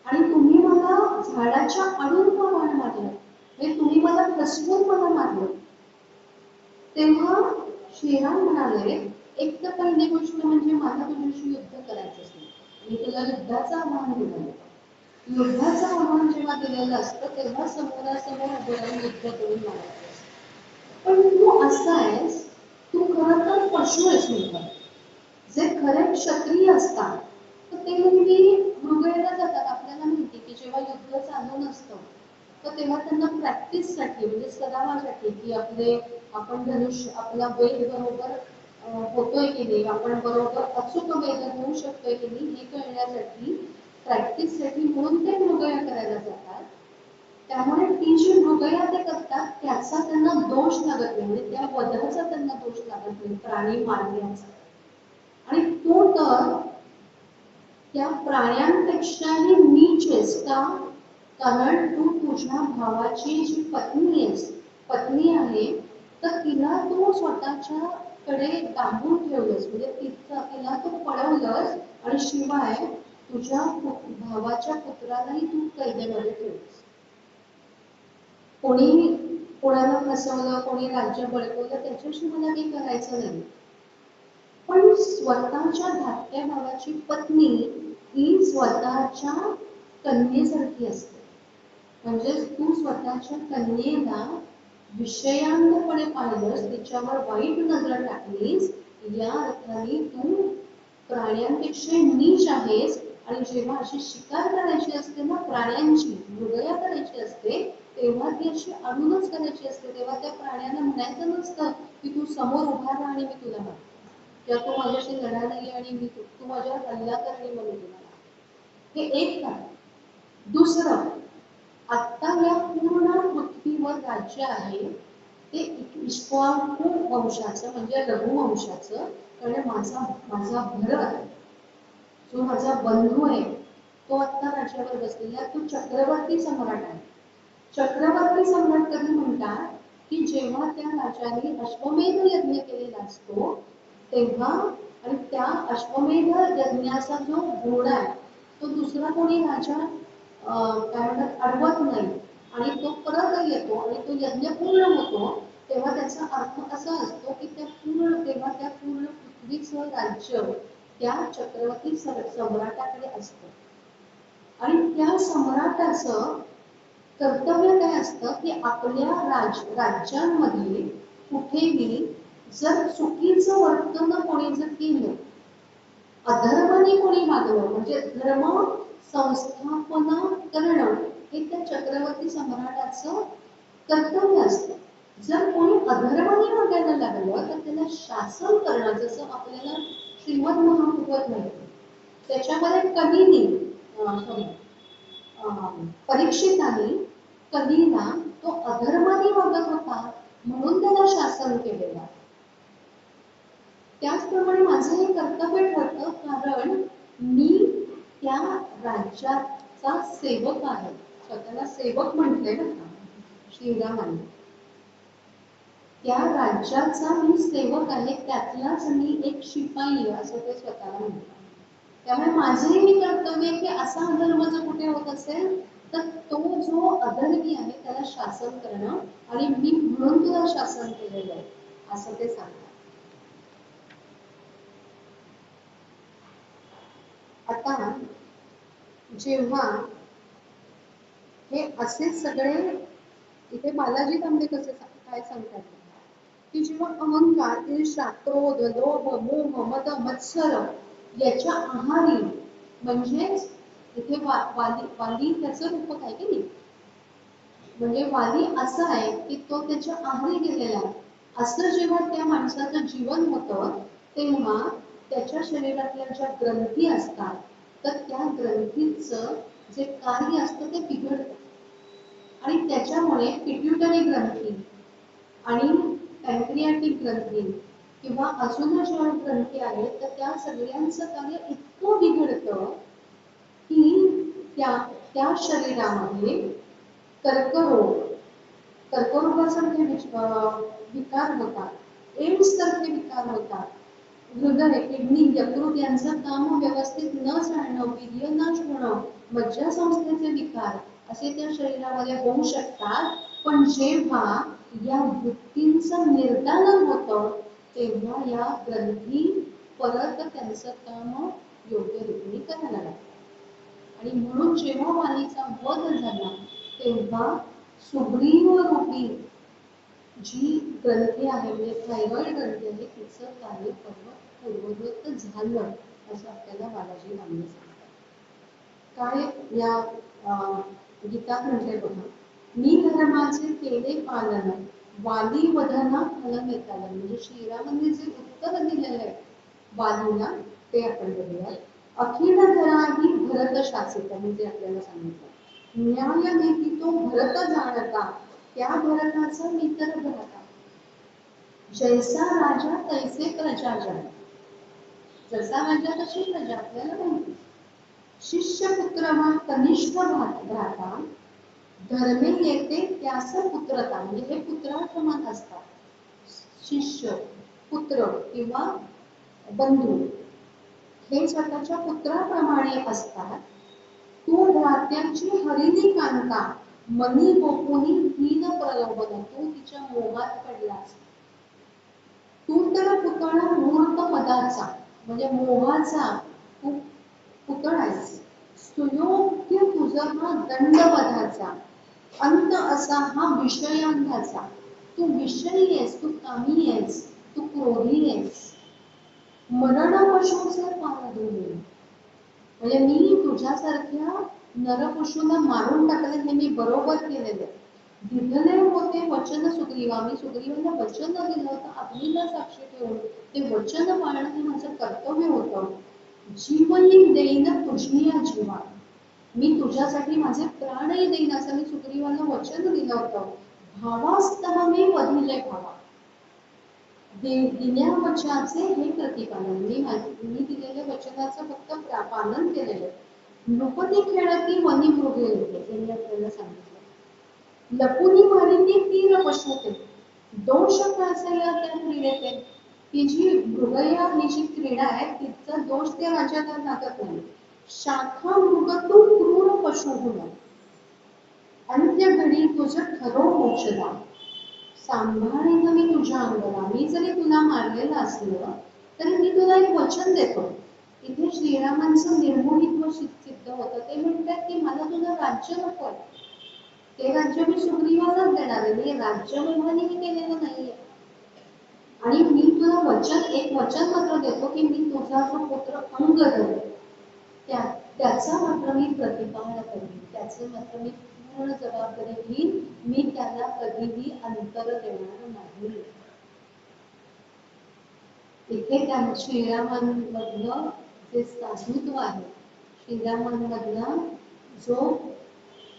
आणि तुम्ही मला झाडाच्या आडून का बाण मारलं, म्हणजे तुम्ही मला फसवून मला मारलं. तेव्हा श्रीराम म्हणाले एक तर पहिली गोष्ट म्हणजे मला तुझ्याशी युद्ध करायचं असेल, मी तुला युद्धाचं आव्हान दिलं. युद्धाचं आव्हान जेव्हा दिलेलं असतं तेव्हा समोरासमोर उभं राहून युद्ध करून मारायचं असतं. पण तू असा आहेस, तू खरं तर पशु आहेस म्हणतात. जे खरे क्षत्रिय असतात तर ते नेहमी मृगयाला जातात. आपल्याला माहिती की जेव्हा युद्ध चालू नसतं तर तेव्हा त्यांना प्रॅक्टिससाठी म्हणजे सरावासाठी की आपण धनुष्य आपला वेग बरोबर होतोय की नाही, आपण बरोबर अचूक वेग घेऊ शकतोय की नाही हे कळण्यासाठी प्रॅक्टिससाठी म्हणून ते मृगया करायला जातात. त्यामुळे ती जी मृगया ते करतात त्याचा त्यांना दोष लागत नाही, म्हणजे त्या वधाचा त्यांना दोष लागत नाही, प्राणी मारण्याचा. आणि तो तर त्या प्राण्यांपेक्षाही नीच आहेस का, कारण तू तुझ्या भावाची जी पत्नी आहे तर तिला तू स्वतःच्या कडे दाबून ठेवलंस, म्हणजे तिला तू पळवलंस आणि शिवाय तुझ्या भावाच्या पुत्रालाही तू कैदेमध्ये ठेवलंस. कोणी कोणाला फसवलं, कोणी राज्य बळकवलं, त्याच्याशी मला काही करायचं नाही. पण स्वतःच्या धाकट्या भावाची पत्नी ही स्वतःच्या कन्येसारखी असते. म्हणजे तू स्वतःच्या कन्येला विषयांतपणे पाहिलंस, तिच्यावर वाईट नजर टाकलीस, या अर्थाने तू प्राण्यांपेक्षा नीच आहेस. आणि जेव्हा अशी शिकार करायची असते ना, प्राण्यांची मृगया करायची असते, तेव्हा ती अशी अडूनच करायची असते. तेव्हा त्या प्राण्याला म्हणायचं नसतं की तू समोर उभा राहा आणि मी तुला मारतो, किंवा तू माझ्याशी लढा नाही आणि मी तू माझ्यावर हल्ला कर आणि मग मी तुला मारतो. हे एक कारण. दुसरं, आता या पूर्ण पृथ्वीवर राज्य आहे ते इक्ष्वाकू वंशाचं, म्हणजे रघुवंशाचं. कारण माझा भरत, जो माझा बंधू आहे, तो आता राज्यावर बसलेला, तो चक्रवर्ती सम्राट आहे. चक्रवर्ती सम्राट कधी म्हणतात की जेव्हा त्या राजाने अश्वमेध यज्ञ केलेला असतो तेव्हा, आणि त्या अश्वमेध यज्ञाचा जो घोडा आहे तो दुसरा कोणी राजा काय म्हणतात अडवत नाही, आणि तो परत येतो आणि तो यज्ञ पूर्ण होतो, तेव्हा त्याचा अर्थ असा असतो की तेव्हा त्या पूर्ण पृथ्वीचं राज्य त्या चक्रवर्ती सम्राटाकडे असतं. आणि त्या सम्राटाचं कर्तव्य काय असतं की आपल्या राज्यांमध्ये कुठेही जर चुकीचं वर्तन कोणी जर केलं, अधर्माने कोणी वागलं, म्हणजे धर्म संस्थापना करणं हे त्या चक्रवर्ती सम्राटाचं कर्तव्य असतं. जर कोणी अधर्माने वागायला लागलं तर त्याला शासन करणं, जसं आपल्याला श्रीमद महाभारत माहिती, त्याच्यामध्ये कधीही परीक्षिताने कधीला तो अधर्माने वागत होता म्हणून त्याला शासन केलेलं. त्याचप्रमाणे माझं हे कर्तव्य ठरतं, कारण मी त्या राज्याचा सेवक आहे. स्वतःला सेवक म्हटले ना श्रीरामाने, त्या राज्याचा मी सेवक आहे, त्यातलाच मी एक शिपाई असं ते स्वतःला म्हणतात. त्यामुळे माझंही मी कर्तव्य की असा अधर्म जर कुठे होत असेल तर तो जो अधर्मी आहे त्याला शासन करणं, आणि मी म्हणून तुला शासन केलेलं आहे असं ते सांगतात. आता जेव्हा हे असे सगळे, इथे बालाजी तांबे कसे काय सांगतात की जेव्हा अहंकार, ईर्ष्या, क्रोध, लोभ, मोह, मद, मत्सर याच्या आहारी, म्हणजेच इथे वाली त्याचं रूपक आहे की नाही, म्हणजे वाली असा आहे की तो त्याच्या आहारी गेलेला आहे. असं जेव्हा त्या माणसाचं जीवन होतं तेव्हा त्याच्या शरीरातल्या ज्या ग्रंथी असतात तर त्या ग्रंथीचं जे कार्य असतं ते बिघडतं, आणि त्याच्यामुळे पिट्युटरी ग्रंथी आणि पॅन्क्रियाटिक ग्रंथी किंवा अजून ज्या ग्रंथी आहेत तर त्या सगळ्यांचं कार्य इतकं बिघडतं की त्या शरीरामध्ये कर्करोगासारखे विकार होतात, एड्स सारखे विकार होतात, हृदय, किडनी, यकृत यांचं काम व्यवस्थित न चालणं, वीर्य नाश होणं, मज्जासंस्थेचे विकार असे त्या शरीरामध्ये होऊ शकतात. पण जेव्हा या वृत्तींचं निर्दालन होतं तेव्हा या ग्रंथी परत त्यांचं काम योग्य रीतीने करायला लागतात. आणि म्हणून जेव्हा वालीचा वध झाला तेव्हा सुग्रीव रूपी जी ग्रंथी आहे, म्हणजे थायरॉइड ग्रंथी आहे, तिचं कार्य पूर्ववत झालं असं आपल्याला बालाजी तांबे सांगतात. काय या गीतात म्हटले बघा, मी धर्माचे केले पालन, वाली वधना फल मिळालं. म्हणजे श्रीरामांनी जे उत्तर दिलेलं आहे वालीला ते आपण बघूया. अखिल धराही भरत शासित, म्हणजे आपल्याला सांगितलं न्याय नीती तो भरत जाणता, त्या भरताचा मित्र भरता, जैसा राजा तैसे प्रजा जन, जसा राजा तशी प्रजा, आपल्याला माहिती. शिष्य पुत्र हा कनिष्ठ भ्राता, धर्मे येते त्यास पुत्रता, म्हणजे हे पुत्रासमान असतात. शिष्य, पुत्र किंवा बंधू हे स्वतःच्या पुत्राप्रमाणे असतात. तू भ्रात्याची हरिणी कांता, मनी गोपुनी हीन प्रलोभन, तू तिच्या मोहात पडलास. तू तर पुतळा मूर्त पदाचा म्हणजे मोहाचा तू पुतळायस. सुयोग्य तुझा हा दंडवधाचा, अंत असा हा विषयांधाचा. तू विषयी आहेस, तू कामी आहेस, तू क्रोधी आहेस. मरण पशूचे पारधोरे, म्हणजे मी तुझ्यासारख्या नरपशूंना मारून टाकले हे मी बरोबर केलेले. दिलेले होते वचन सुग्रीवा, मी सुग्रीवांना वचन दिलं होतं अग्नीला साक्षी ठेवून, ते वचन पाळणं हे माझं कर्तव्य होतं. जीवही देईन तुझी या जीवा, मी तुझ्यासाठी माझे प्राणही देईन असं मी सुग्रीवांना वचन दिलं होतं. भावास्तव मी वधिले भावा, दिल्या वचनाचे हे प्रतिपादन, मी दिलेल्या वचनाचं फक्त पालन केलेलं. नृपती खेळती वनी मृगे येते, त्यांनी आपल्याला सांगितलं. लपुनी मारिती तीर पशुते, दोष कासया त्या क्रीडेते. ही जी मृगया ही जी क्रीडा आहे तिचा दोष त्या राज्यात लागत नाही. शाखा मृग तू क्रूर पशु होणं, अंत्य घडी तुझं ठरो मोक्षदा. सांभाळीन मी तुझ्या अंगाला, मी जरी तुला मारलेलं असलं तरी मी तुला एक वचन देतो. इथे श्रीरामांचं निर्मोहित्व सिद्ध होतं. ते म्हणतात की मला तुझं राज्य नको, ते राज्य मी सुग्रीवालाच देणार आहे, मी राज्य मोहाने मी केलेलं नाहीये. आणि मी तुला वचन एक वचन मात्र देतो की मी तुझा जो पुत्र अंगद त्याचा मात्र मी प्रतिपादन करेन, त्याचे मात्र मी पूर्ण जबाबदारी घेईन, मी त्याला कधीही अंतर देणार नाही. इथे त्या श्रीरामांमधलं जे साधुत्व आहे, श्रीरामांमधला जो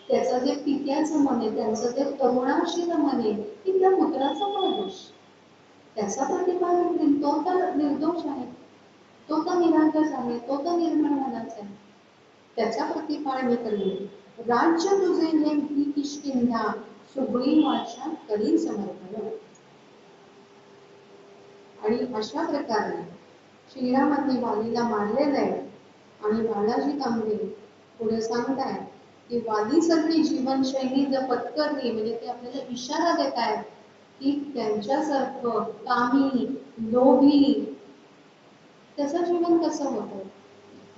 त्याचं जे पित्याचं मन आहे, त्यांचं जे करुणाशील मन आहे, की त्या पुत्राचा काय दोष, त्याचा प्रतिपादन करेन. तो तर निर्दोष आहे, तो तर निरागस आहे, तो तर निर्मळ मनाचा आहे, त्याचा प्रतिपाळ मी करेन. राज्य तुझे हे ही किष्किंधा, सुग्रीवाच्या करी समर्पण. आणि अशा प्रकारे श्रीरामांनी वालीला मारलेलं आहे. आणि बालाजी तांबे पुढे सांगताय की वाली सारखी जीवनशैली जर पत्करली, म्हणजे ते आपल्याला इशारा देत आहेत की त्यांच्यासारखं कामी लोभी त्याचं जीवन कसं होतं.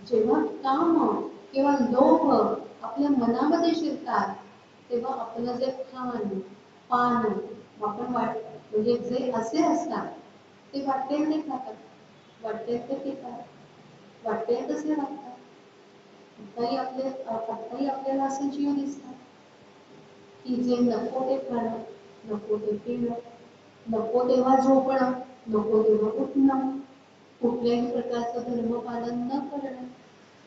जेव्हा काम किंवा लोभ आपल्या मनामध्ये शिरतात तेव्हा आपलं जे खान पान आपण म्हणजे जे असे असतात ते वाटेल ते खातात, वाटेल ते पितात, वाटेल तसे वागतात. आत्ताही आपल्याला असे जीव दिसतात की जे नको ते खाणं, नको ते पिणं, नको तेव्हा झोपणं, नको तेव्हा उठणं, कुठल्याही प्रकारचं धर्मपालन न करणं,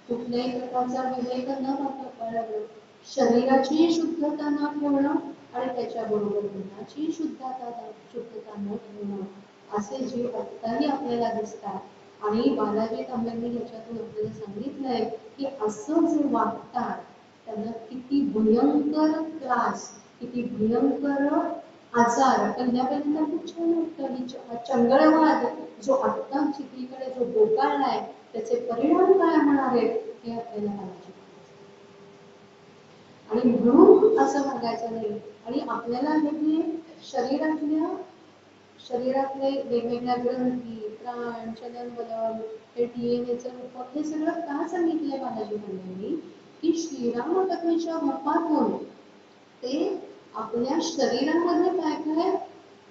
कुठल्याही प्रकारचा विवेक न बाळगणं, शरीराची शुद्धता न ठेवणं आणि त्याच्याबरोबर मनाची शुद्धता न ठेवणं, असे जीव आत्ताही आपल्याला दिसतात. आणि बालाजी तांबेंनी ह्याच्यातून आपल्याला सांगितलंय की असं जे वागतात त्यांना किती भयंकर त्रास, किती भयंकर आजार. पहिल्यापर्यंत खूप छान वाटतं ही चंगळवाद जो आत्ता चिखलीकडे जो बोकाळलाय त्याचे परिणाम काय होणार आहेत हे आपल्याला पाहिजे. आणि म्हणून असं वागायचं नाही. आणि आपल्याला हे शरीरातले वेगवेगळ्या ग्रंथी, प्राण, चलन बलन, हे डीएनएचं रूप, हे सगळं का सांगितलंय बालाजी तांबेंनी की श्रीराम कथेच्या रूपातून ते आपल्या शरीरामध्ये काय काय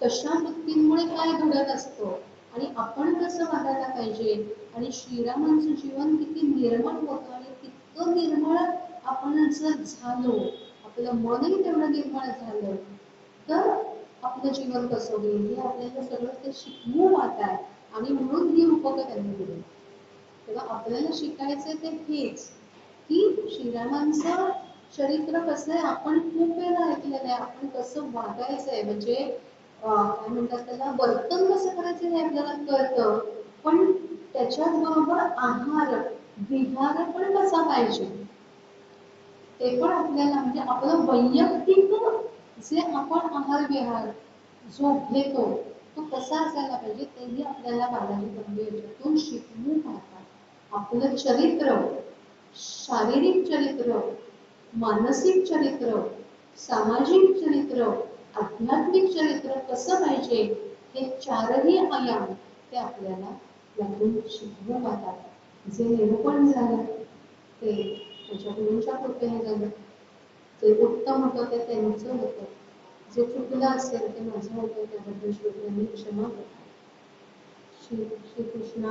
कशा वृत्तींमुळे काय घडत असतो आणि आपण कसं वागायला पाहिजे. आणि श्रीरामांचं जीवन किती निर्मळ होतं आणि तितकं निर्मळ आपण जर झालो, आपलं मनही तेवढं निर्मळ झालं तर आपलं जीवन कसं होईल हे आपल्याला सगळं ते शिकवून आहे. आणि म्हणून ही रूपकं त्यांनी दिली. तेव्हा आपल्याला शिकायचं ते हेच की श्रीरामांचं चरित्र कसं आहे, आपण खूप वेळा ऐकलेलं आहे, आपण कसं वागायचंय, म्हणजे काय म्हणतात त्याला, वर्तन कसं करायचं हे आपल्याला कळतं. पण त्याच्याबरोबर आहार विहार पण कसा पाहिजे ते पण आपल्याला, म्हणजे आपलं वैयक्तिक जे आपण आहार विहार जो घेतो तो कसा असायला पाहिजे तेही आपल्याला बालाजी तांबे याच्यातून शिकवून पाहतात. आपलं चरित्र, शारीरिक चरित्र, मानसिक चरित्र सामाजिक चरित्र, आध्यात्मिक चरित्र कसं पाहिजे, हे चारही आयाम ते आपल्याला यातून शिकवून जातात. जे निरूपण झालं ते त्याच्या गुरूंच्या कृपेने झालं, जे उत्तम होतं ते त्यांचं होतं, जे चुकलं असेल ते माझं होतं, त्याबद्दल श्रोत्यांनी क्षमा करा. श्री कृष्ण.